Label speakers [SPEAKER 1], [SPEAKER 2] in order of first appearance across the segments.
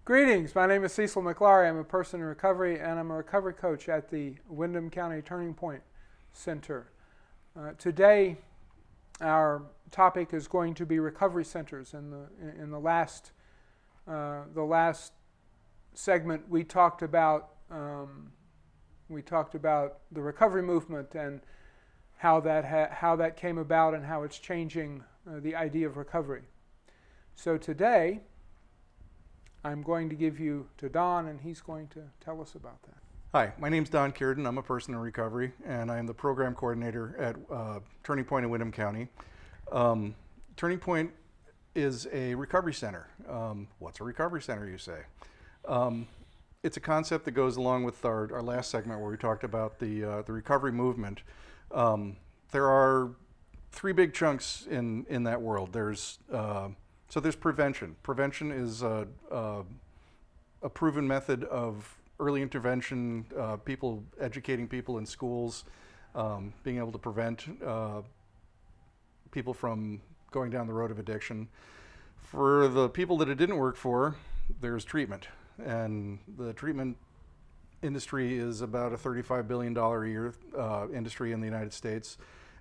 [SPEAKER 1] Greetings, my name is Cecil McClary. I'm a person in recovery and I'm a recovery coach at the Windham County Turning Point Center. Today our topic is going to be recovery centers. In the last segment we talked about the recovery movement and how that came about and how it's changing the idea of recovery. So today I'm going to give you to Don, and he's going to tell us about that.
[SPEAKER 2] Hi, my name's Don Kierden. I'm a person in recovery, and I am the program coordinator at Turning Point in Windham County. Turning Point is a recovery center. What's a recovery center, you say? It's a concept that goes along with our last segment where we talked about the recovery movement. There are three big chunks in that world. There's prevention. Prevention is a proven method of early intervention, educating people in schools, being able to prevent people from going down the road of addiction. For the people that it didn't work for, there's treatment. And the treatment industry is about a $35 billion a year industry in the United States.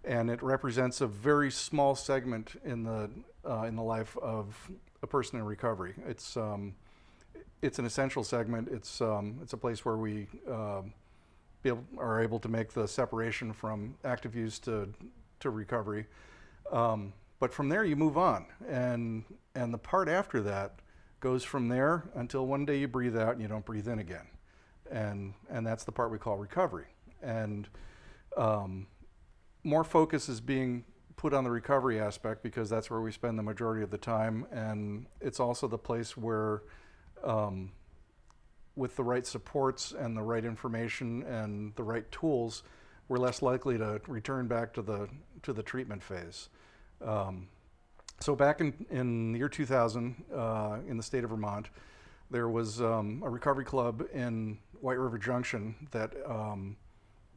[SPEAKER 2] And it represents a very small segment in the life of a person in recovery. It's an essential segment. It's a place where we are able to make the separation from active use to recovery. But from there you move on, and the part after that goes from there until one day you breathe out and you don't breathe in again, and that's the part we call recovery. And more focus is being put on the recovery aspect because that's where we spend the majority of the time, and it's also the place where with the right supports and the right information and the right tools, we're less likely to return back to the treatment phase. So back in the year 2000 in the state of Vermont, there was a recovery club in White River Junction that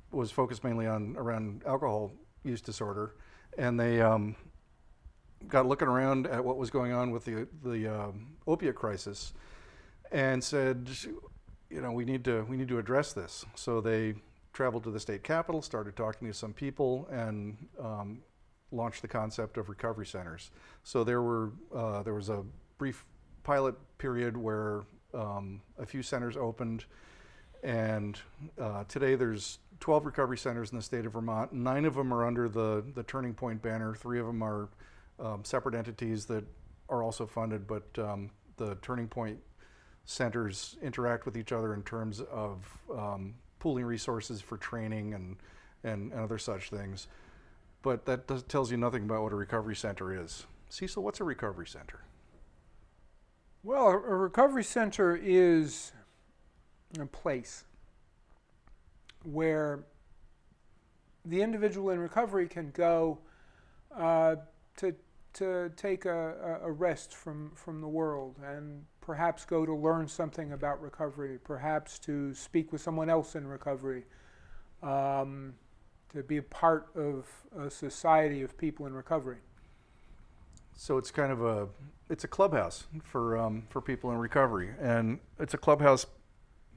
[SPEAKER 2] was focused mainly around alcohol use disorder, and they got looking around at what was going on with the opiate crisis, and said, we need to address this. So they traveled to the state capitol, started talking to some people, and launched the concept of recovery centers. So there was a brief pilot period where a few centers opened, and today there's 12 recovery centers in the state of Vermont. 9 of them are under the Turning Point banner. 3 of them are separate entities that are also funded, but the Turning Point centers interact with each other in terms of pooling resources for training and other such things. But that tells you nothing about what a recovery center is. Cecil, what's a recovery center?
[SPEAKER 1] Well, a recovery center is a place where the individual in recovery can go to take a rest from the world, and perhaps go to learn something about recovery, perhaps to speak with someone else in recovery, to be a part of a society of people in recovery.
[SPEAKER 2] So it's kind of it's a clubhouse for people in recovery, and it's a clubhouse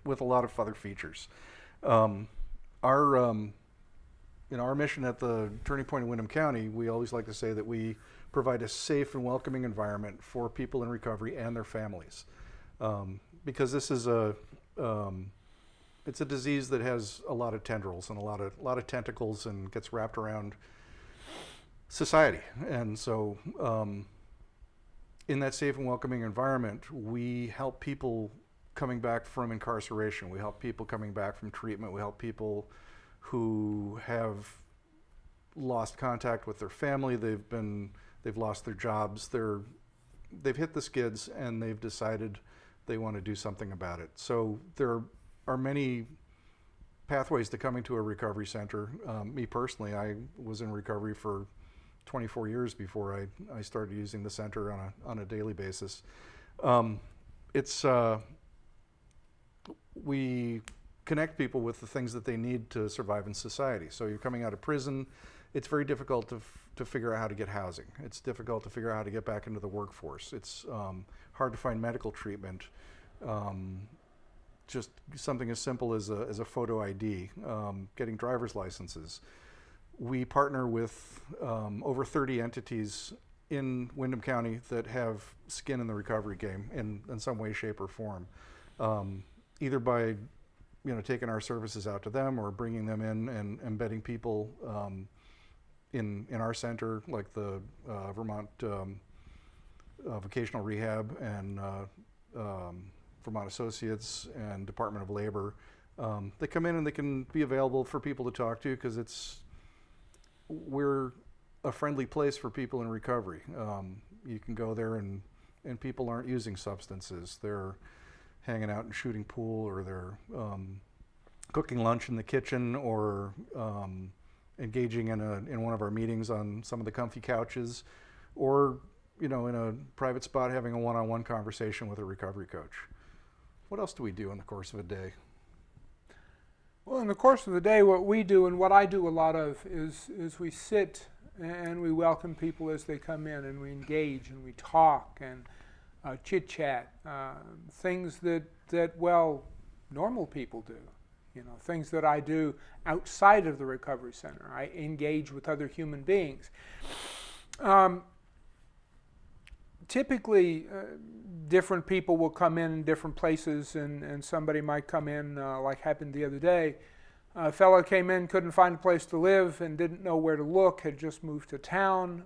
[SPEAKER 2] with a lot of other features. Our mission at the Turning Point in Windham County, we always like to say that we provide a safe and welcoming environment for people in recovery and their families, because this is it's a disease that has a lot of tendrils and a lot of tentacles and gets wrapped around society. And so in that safe and welcoming environment, we help people coming back from incarceration. We help people coming back from treatment. We help people who have lost contact with their family. They've lost their jobs. They've hit the skids, and they've decided they want to do something about it. So there are many pathways to coming to a recovery center. Me personally, I was in recovery for 24 years before I started using the center on a daily basis. We connect people with the things that they need to survive in society. So you're coming out of prison, it's very difficult to figure out how to get housing. It's difficult to figure out how to get back into the workforce. It's hard to find medical treatment. Just something as simple as a photo ID, getting driver's licenses. We partner with over 30 entities in Windham County that have skin in the recovery game in some way, shape, or form, either by taking our services out to them or bringing them in and embedding people in our center, like the Vermont Vocational Rehab and Vermont Associates and Department of Labor. They come in and they can be available for people to talk to because we're a friendly place for people in recovery. You can go there and people aren't using substances. They're hanging out and shooting pool, or they're cooking lunch in the kitchen, or engaging in one of our meetings on some of the comfy couches, or in a private spot having a one-on-one conversation with a recovery coach. What else do we do in the course of a day?
[SPEAKER 1] Well, in the course of the day, what we do and what I do a lot of is we sit and we welcome people as they come in, and we engage and we talk and chit-chat, things that normal people do. Things that I do outside of the recovery center. I engage with other human beings. Typically, different people will come in different places, and somebody might come in, like happened the other day. A fellow came in, couldn't find a place to live, and didn't know where to look, had just moved to town,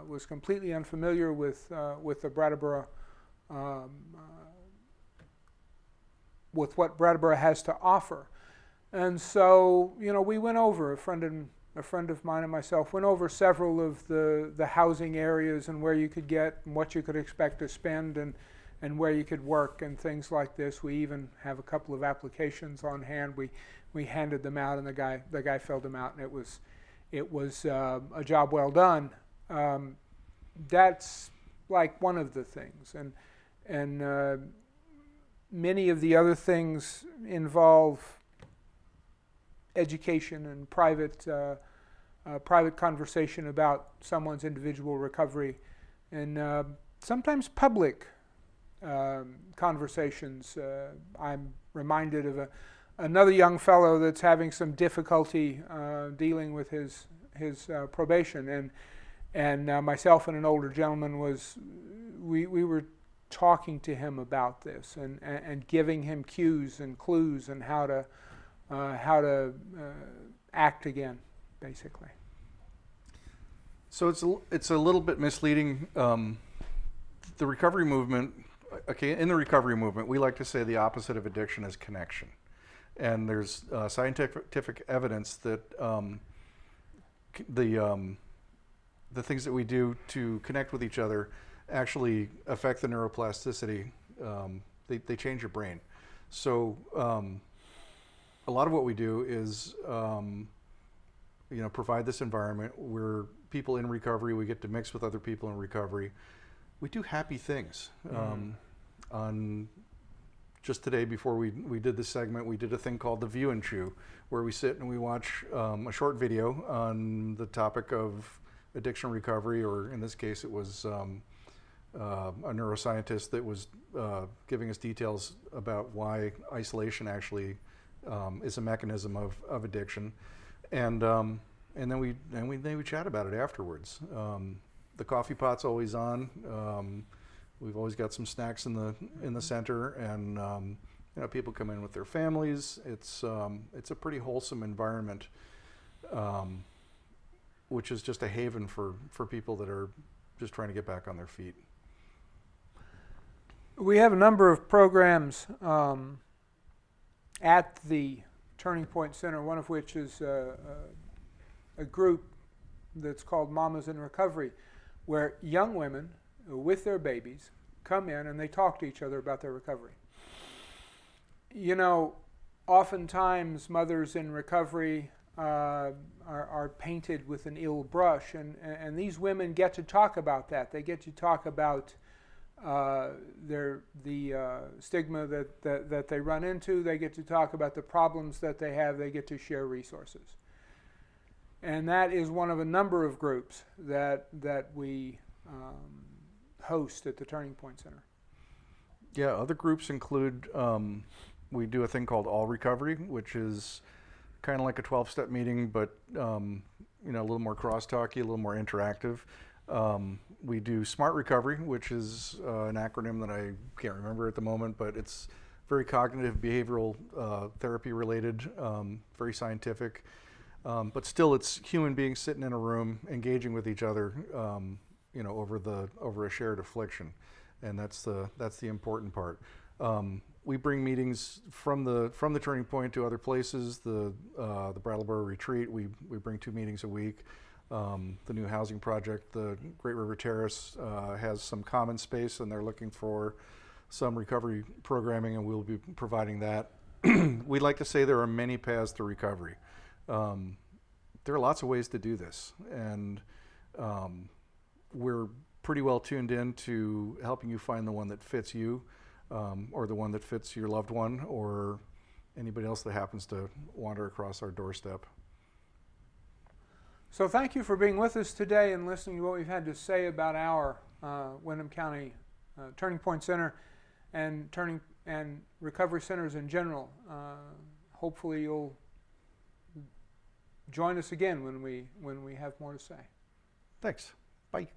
[SPEAKER 1] was completely unfamiliar with the Brattleboro, with what Brattleboro has to offer. And so, we went over, a friend of mine and myself went over several of the housing areas and where you could get and what you could expect to spend and where you could work and things like this. We even have a couple of applications on hand. We handed them out, and the guy filled them out, and it was a job well done. That's like one of the things, and many of the other things involve education and private conversation about someone's individual recovery, and sometimes public conversations. I'm reminded of another young fellow that's having some difficulty dealing with his probation, and myself and an older gentleman we were talking to him about this and giving him cues and clues and how to act again, basically.
[SPEAKER 2] So it's a little bit misleading. The recovery movement, in the recovery movement, we like to say the opposite of addiction is connection. And there's scientific evidence that the things that we do to connect with each other actually affect the neuroplasticity. They change your brain. So a lot of what we do is provide this environment where people in recovery, we get to mix with other people in recovery. We do happy things. On just today, before we did this segment, we did a thing called the View and Chew, where we sit and we watch a short video on the topic of addiction recovery, or in this case, it was a neuroscientist that was giving us details about why isolation actually is a mechanism of addiction, and then we chat about it afterwards. The coffee pot's always on. We've always got some snacks in the center, and people come in with their families. It's a pretty wholesome environment, which is just a haven for people that are just trying to get back on their feet.
[SPEAKER 1] We have a number of programs at the Turning Point Center, one of which is a group that's called Mamas in Recovery, where young women with their babies come in and they talk to each other about their recovery. Oftentimes mothers in recovery are painted with an ill brush, and these women get to talk about that. They get to talk about the stigma that they run into. They get to talk about the problems that they have. They get to share resources. And that is one of a number of groups that we host at the Turning Point Center.
[SPEAKER 2] Yeah, other groups include, we do a thing called All Recovery, which is kind of like a 12-step meeting, but you know, a little more crosstalky, a little more interactive. We do Smart Recovery, which is an acronym that I can't remember at the moment, but it's very cognitive, behavioral therapy related, very scientific. But still, it's human beings sitting in a room, engaging with each other, you know, over a shared affliction, and that's the important part. We bring meetings from the Turning Point to other places. The Brattleboro Retreat, we bring 2 meetings a week. The new housing project, the Great River Terrace, has some common space, and they're looking for some recovery programming, and we'll be providing that. We like to say there are many paths to recovery. There are lots of ways to do this, and we're pretty well tuned in to helping you find the one that fits you, or the one that fits your loved one, or anybody else that happens to wander across our doorstep.
[SPEAKER 1] So thank you for being with us today and listening to what we've had to say about our Windham County Turning Point Center and recovery centers in general. Hopefully you'll join us again when we have more to say.
[SPEAKER 2] Thanks. Bye.